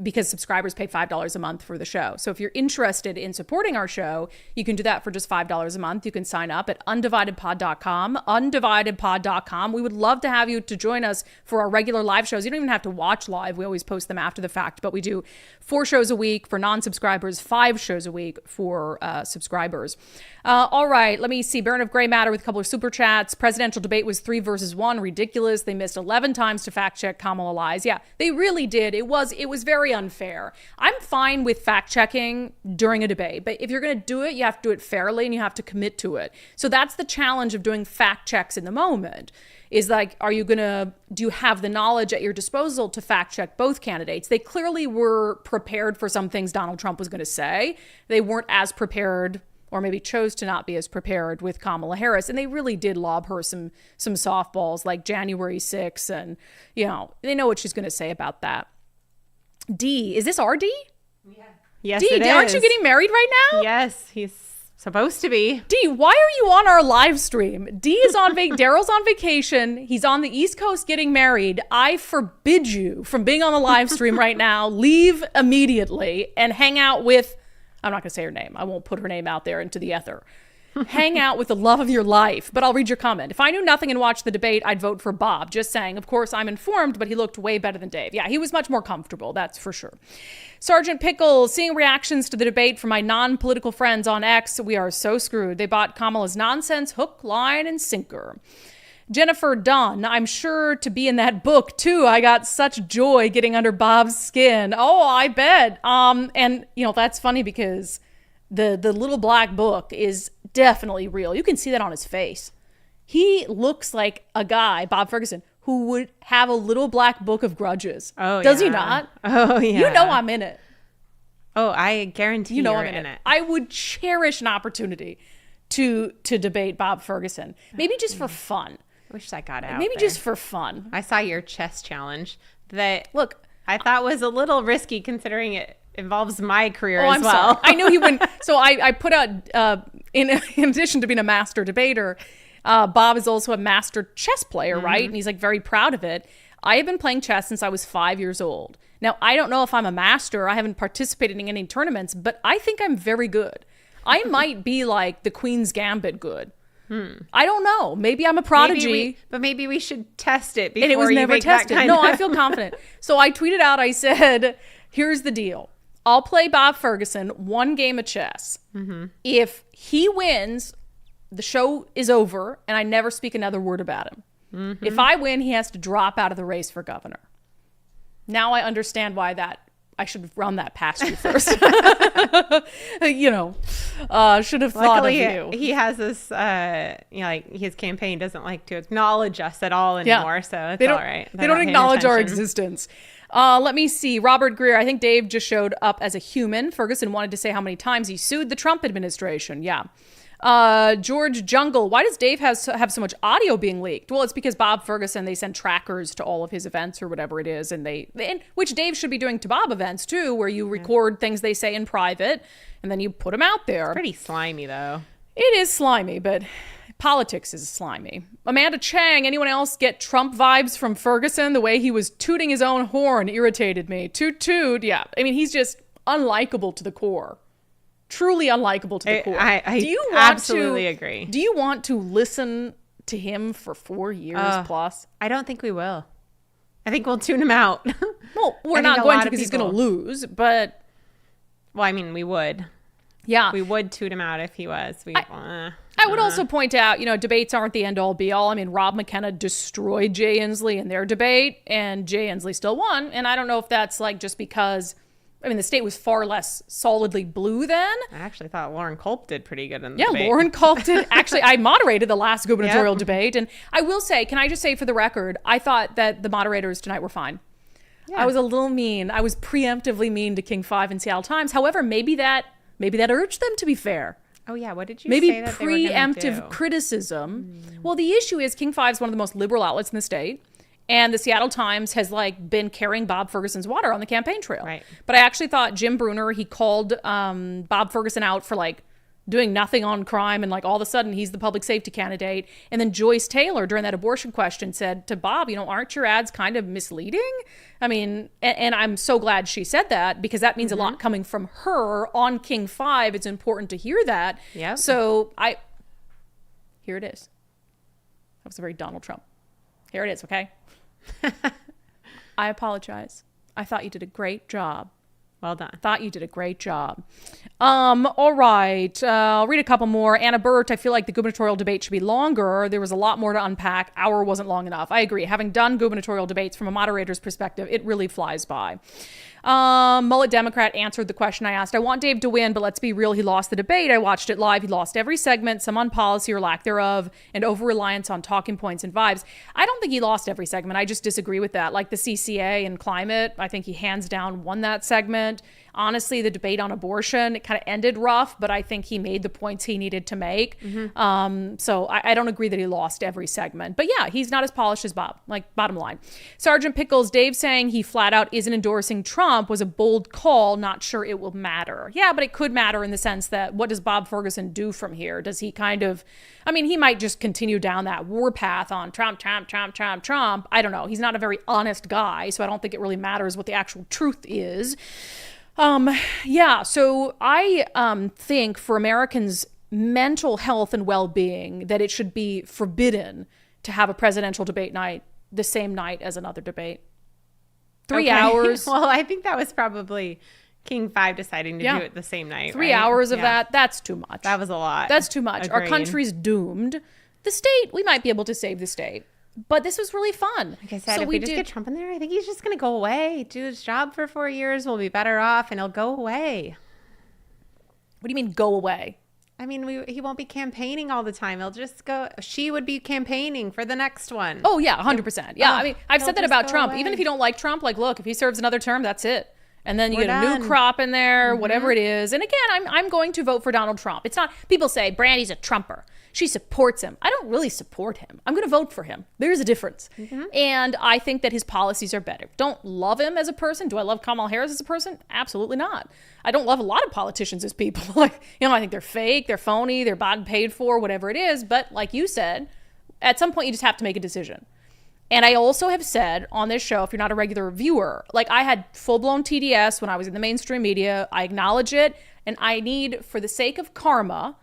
because subscribers pay $5 a month for the show. So if you're interested in supporting our show, you can do that for just $5 a month. You can sign up at undividedpod.com, undividedpod.com. We would love to have you to join us for our regular live shows. You don't even have to watch live. We always post them after the fact, but we do 4 shows a week for non-subscribers, 5 shows a week for subscribers. All right, let me see. Baron of Gray Matter with a couple of super chats. Presidential debate was 3 versus 1. Ridiculous. They missed 11 times to fact check Kamala lies. Yeah, they really did. It was very unfair. I'm fine with fact checking during a debate, but if you're going to do it, you have to do it fairly and you have to commit to it. So that's the challenge of doing fact checks in the moment. Is like, do you have the knowledge at your disposal to fact check both candidates? They clearly were prepared for some things Donald Trump was going to say. They weren't as prepared, or maybe chose to not be as prepared with Kamala Harris. And they really did lob her some softballs like January 6th. And, you know, they know what she's going to say about that. D, is this RD? Yeah. Yes, D, it is. Aren't you getting married right now? Yes, he's supposed to be. D, why are you on our live stream? D is on Daryl's on vacation. He's on the East Coast getting married. I forbid you from being on the live stream right now. Leave immediately and hang out with, I'm not going to say her name. I won't put her name out there into the ether. Hang out with the love of your life. But I'll read your comment. If I knew nothing and watched the debate, I'd vote for Bob. Just saying. Of course, I'm informed, but he looked way better than Dave. Yeah, he was much more comfortable. That's for sure. Sergeant Pickles, seeing reactions to the debate from my non-political friends on X, we are so screwed. They bought Kamala's nonsense hook, line, and sinker. Jennifer Dunn, I'm sure to be in that book too. I got such joy getting under Bob's skin. Oh, I bet. And you know, that's funny because the little black book is definitely real. You can see that on his face. He looks like a guy, Bob Ferguson, who would have a little black book of grudges. Oh, Does he not? Oh, yeah. You know I'm in it. Oh, I guarantee you know you're I'm in it. I would cherish an opportunity to debate Bob Ferguson. Maybe just for fun. I wish that got out. Maybe there. just for fun. I saw your chess challenge that look I thought was a little risky considering it involves my career as I'm well. Sorry. I know he wouldn't. So I put out in addition to being a master debater, Bob is also a master chess player, right? And he's like very proud of it. I have been playing chess since I was 5 years old. Now, I don't know if I'm a master. I haven't participated in any tournaments, but I think I'm very good. I might be like the Queen's Gambit good. I don't know. Maybe I'm a prodigy. Maybe we should test it before and it was never tested. No, I feel confident. So I tweeted out, I said, here's the deal. I'll play Bob Ferguson 1 game of chess. If he wins, the show is over and I never speak another word about him. Mm-hmm. If I win, he has to drop out of the race for governor. Now I understand why I should run that past you first. Should have thought of you. He has this, his campaign doesn't like to acknowledge us at all anymore, so it's all right. They don't acknowledge our existence. Let me see. Robert Greer, I think Dave just showed up as a human. Ferguson wanted to say how many times he sued the Trump administration. Yeah. George Jungle, why does Dave have so much audio being leaked? Well, it's because Bob Ferguson, they send trackers to all of his events or whatever it is, and which Dave should be doing to Bob events too, where you record things they say in private and then you put them out there. It's pretty slimy though. It is slimy, but politics is slimy. Amanda Chang, anyone else get Trump vibes from Ferguson? The way he was tooting his own horn irritated me. Toot toot. Yeah. I mean, he's just unlikable to the core. Truly unlikable to the core. I absolutely agree. Do you want to listen to him for 4 years plus? I don't think we will. I think we'll tune him out. Well, we're not going to because he's going to lose, but... Well, I mean, we would. Yeah. We would toot him out if he was. I would also point out, debates aren't the end all be all. I mean, Rob McKenna destroyed Jay Inslee in their debate, and Jay Inslee still won. And I don't know if that's just because... the state was far less solidly blue then. I actually thought Lauren Culp did pretty good in the debate. Yeah, Lauren Culp did. Actually, I moderated the last gubernatorial debate. And I will say, can I just say for the record, I thought that the moderators tonight were fine. Yeah. I was a little mean. I was preemptively mean to King 5 and Seattle Times. However, maybe that urged them to be fair. Oh, yeah. What did you say that they were gonna do? Maybe preemptive criticism. Well, the issue is King 5 is one of the most liberal outlets in the state. And the Seattle Times has been carrying Bob Ferguson's water on the campaign trail. Right. But I actually thought Jim Brunner, he called Bob Ferguson out for doing nothing on crime. And all of a sudden he's the public safety candidate. And then Joyce Taylor during that abortion question said to Bob, aren't your ads kind of misleading? I mean, and I'm so glad she said that because that means a lot coming from her on King 5. It's important to hear that. Yeah. So here it is. That was very Donald Trump. Here it is. Okay. I apologize. I thought you did a great job. Well done. Thought you did a great job. All right. I'll read a couple more. Anna Burt, I feel like the gubernatorial debate should be longer. There was a lot more to unpack. Hour wasn't long enough. I agree. Having done gubernatorial debates from a moderator's perspective, it really flies by. Mullet Democrat answered the question I asked. I want Dave to win, but let's be real. He lost the debate. I watched it live. He lost every segment, some on policy or lack thereof, and over-reliance on talking points and vibes. I don't think he lost every segment. I just disagree with that. Like the CCA and climate, I think he hands down won that segment. Honestly, the debate on abortion, it kind of ended rough, but I think he made the points he needed to make. So I don't agree that he lost every segment. But yeah, he's not as polished as Bob, bottom line. Sergeant Pickles, Dave saying he flat out isn't endorsing Trump was a bold call. Not sure it will matter. Yeah, but it could matter in the sense that what does Bob Ferguson do from here? Does he he might just continue down that war path on Trump. I don't know. He's not a very honest guy, so I don't think it really matters what the actual truth is. So I think for Americans' mental health and well-being that it should be forbidden to have a presidential debate night the same night as another debate. 3 hours. Well, I think that was probably King 5 deciding to do it the same night. 3 hours of that's too much. That was a lot. That's too much. Agreed. Our country's doomed. The state, we might be able to save the state. But this was really fun. Like I said, if we just get Trump in there, I think he's just going to go away. Do his job for 4 years. We'll be better off, and he'll go away. What do you mean go away? I mean, he won't be campaigning all the time. He'll just go. She would be campaigning for the next one. Oh, yeah, 100%. Yeah, I mean, I've said that about Trump. Even if you don't like Trump, look, if he serves another term, that's it. And then you get a new crop in there, whatever it is. And again, I'm going to vote for Donald Trump. It's not, people say, Brandi's a Trumper. She supports him. I don't really support him. I'm going to vote for him. There's a difference. And I think that his policies are better. Don't love him as a person. Do I love Kamala Harris as a person? Absolutely not. I don't love a lot of politicians as people. I think they're fake, they're phony, they're bought and paid for, whatever it is. But like you said, at some point you just have to make a decision. And I also have said on this show, if you're not a regular viewer, I had full-blown TDS when I was in the mainstream media. I acknowledge it. And I need, for the sake of karma,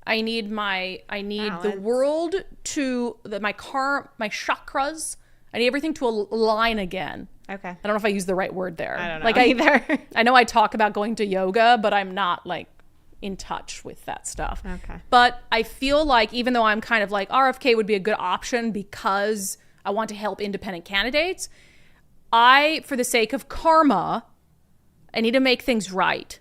I need the world to, my chakras, I need everything to align again. Okay. I don't know if I used the right word there. I don't know either. I know I talk about going to yoga, but I'm not in touch with that stuff. Okay. But I feel like even though I'm kind of like RFK would be a good option because I want to help independent candidates, for the sake of karma, I need to make things right.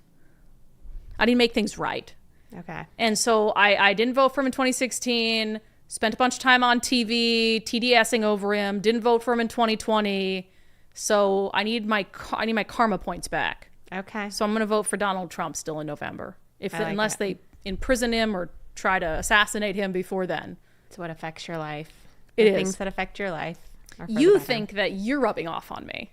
Okay. And so I didn't vote for him in 2016, spent a bunch of time on TV, TDSing over him, didn't vote for him in 2020. So I need my karma points back. Okay. So I'm going to vote for Donald Trump still in November. Unless they imprison him or try to assassinate him before then. It's what affects your life. It is. Things that affect your life. You think that you're rubbing off on me.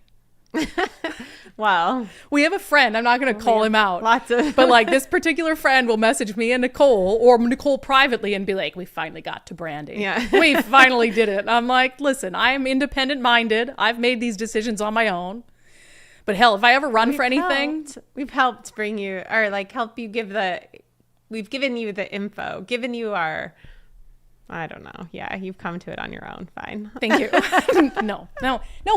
Well, we have a friend. I'm not going to call him out. But like this particular friend will message me and Nicole or Nicole privately and be like, we finally got to Brandi. Yeah. We finally did it. I'm like, listen, I am independent minded. I've made these decisions on my own. But hell, if I ever run for anything, we've helped bring you, or like help you we've given you the info, given you our, I don't know. Yeah, you've come to it on your own. Fine. Thank you. No.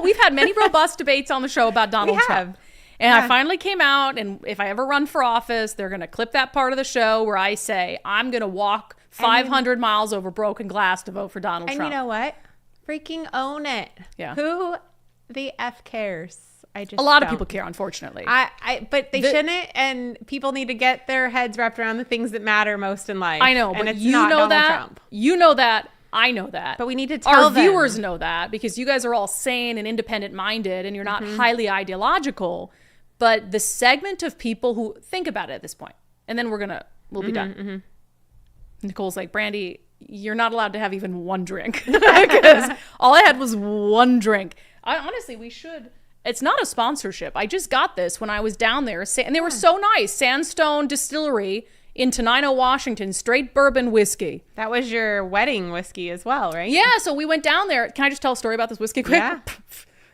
We've had many robust debates on the show about Donald Trump. And I finally came out, and if I ever run for office, they're going to clip that part of the show where I say, I'm going to walk 500 miles over broken glass to vote for Donald Trump. And you know what? Freaking own it. Yeah. Who the F cares? A lot of people care, unfortunately. But they shouldn't, and people need to get their heads wrapped around the things that matter most in life. I know, and but it's you not know Donald that. Trump. You know that. I know that. But we need to tell our them. viewers know that because you guys are all sane and independent minded, and you're not highly ideological. But the segment of people who think about it at this point, and then we'll be done. Nicole's like, Brandi, you're not allowed to have even one drink because all I had was one drink. Honestly, we should. It's not a sponsorship. I just got this when I was down there. And they were so nice. Sandstone Distillery in Tenino, Washington. Straight bourbon whiskey. That was your wedding whiskey as well, right? Yeah, so we went down there. Can I just tell a story about this whiskey quick? Yeah.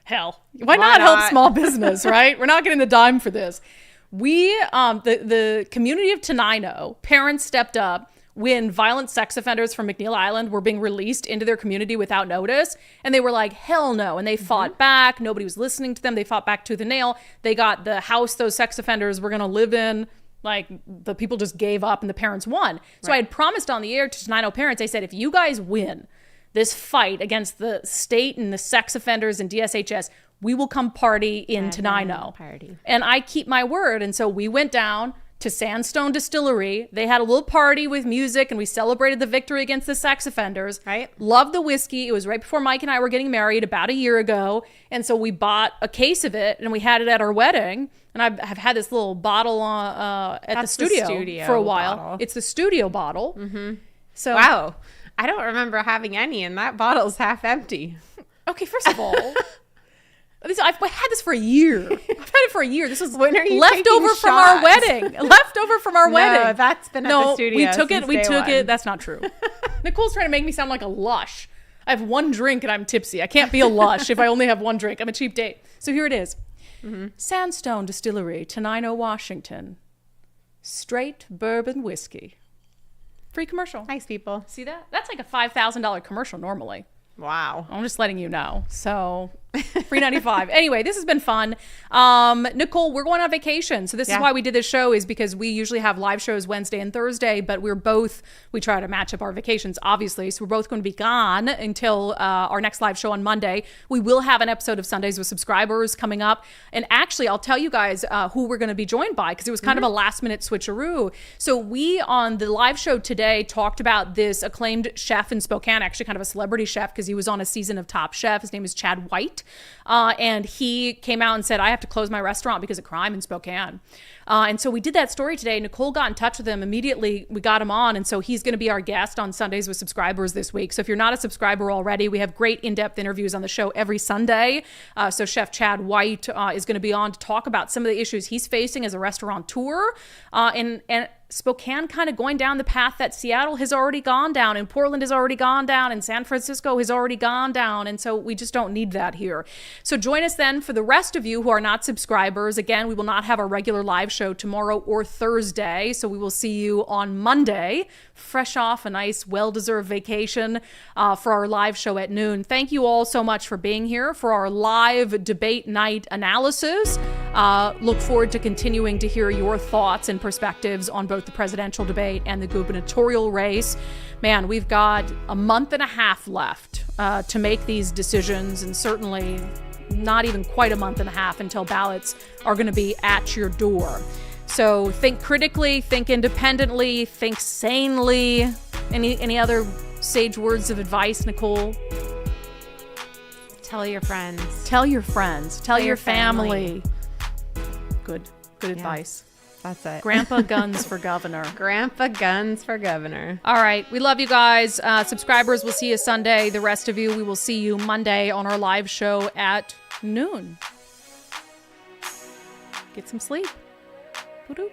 Hell. Why not help small business, right? We're not getting the dime for this. We, the community of Tenino, parents stepped up when violent sex offenders from McNeil Island were being released into their community without notice. And they were like, hell no. And they fought back. Nobody was listening to them. They fought back tooth and nail. They got the house those sex offenders were going to live in. Like, the people just gave up and the parents won. So I had promised on the air to Tenino parents, I said, if you guys win this fight against the state and the sex offenders and DSHS, we will come party in Tenino. And I keep my word. And so we went down to Sandstone Distillery. They had a little party with music and we celebrated the victory against the sex offenders. Right. Loved the whiskey. It was right before Mike and I were getting married about a year ago. And so we bought a case of it and we had it at our wedding. And I've had this little bottle at the studio for a while. Bottle. It's the studio bottle. So wow. I don't remember having any, and that bottle's half empty. Okay, first of all, I've had this for a year. I've had it for a year. This was when are you leftover from our wedding. Leftover from our wedding. No, that's been at the studio. We took since it. That's not true. Nicole's trying to make me sound like a lush. I have one drink and I'm tipsy. I can't be a lush if I only have one drink. I'm a cheap date. So here it is. Sandstone Distillery, Tenino, Washington. Straight bourbon whiskey. Free commercial. Nice people. See that? That's like a $5,000 commercial normally. Wow. I'm just letting you know. So free 95. Anyway, this has been fun. Nicole, we're going on vacation. So this is why we did this show, is because we usually have live shows Wednesday and Thursday, but we try to match up our vacations, obviously. So we're both going to be gone until our next live show on Monday. We will have an episode of Sundays with Subscribers coming up. And actually, I'll tell you guys who we're going to be joined by, because it was kind of a last minute switcheroo. So we, on the live show today, talked about this acclaimed chef in Spokane, actually kind of a celebrity chef, because he was on a season of Top Chef. His name is Chad White. And he came out and said, I have to close my restaurant because of crime in Spokane. And so we did that story today. Nicole got in touch with him immediately. We got him on. And so he's going to be our guest on Sundays with Subscribers this week. So if you're not a subscriber already, we have great in-depth interviews on the show every Sunday. So Chef Chad White is going to be on to talk about some of the issues he's facing as a restaurateur. And Spokane kind of going down the path that Seattle has already gone down, and Portland has already gone down, and San Francisco has already gone down. And so we just don't need that here. So join us then. For the rest of you who are not subscribers, again, we will not have our regular live show tomorrow or Thursday. So we will see you on Monday, fresh off a nice, well-deserved vacation for our live show at noon. Thank you all so much for being here for our live debate night analysis. Look forward to continuing to hear your thoughts and perspectives on both the presidential debate and the gubernatorial race. Man, we've got a month and a half left to make these decisions, and certainly not even quite a month and a half until ballots are going to be at your door. So think critically, think independently, think sanely. Any other sage words of advice, Nicole? Tell your friends. Tell your friends. Tell your family. Good advice. That's it. Grandpa Guns for governor. Grandpa Guns for governor. All right. We love you guys. Subscribers, we'll see you Sunday. The rest of you, we will see you Monday on our live show at noon. Get some sleep. Doo-doo.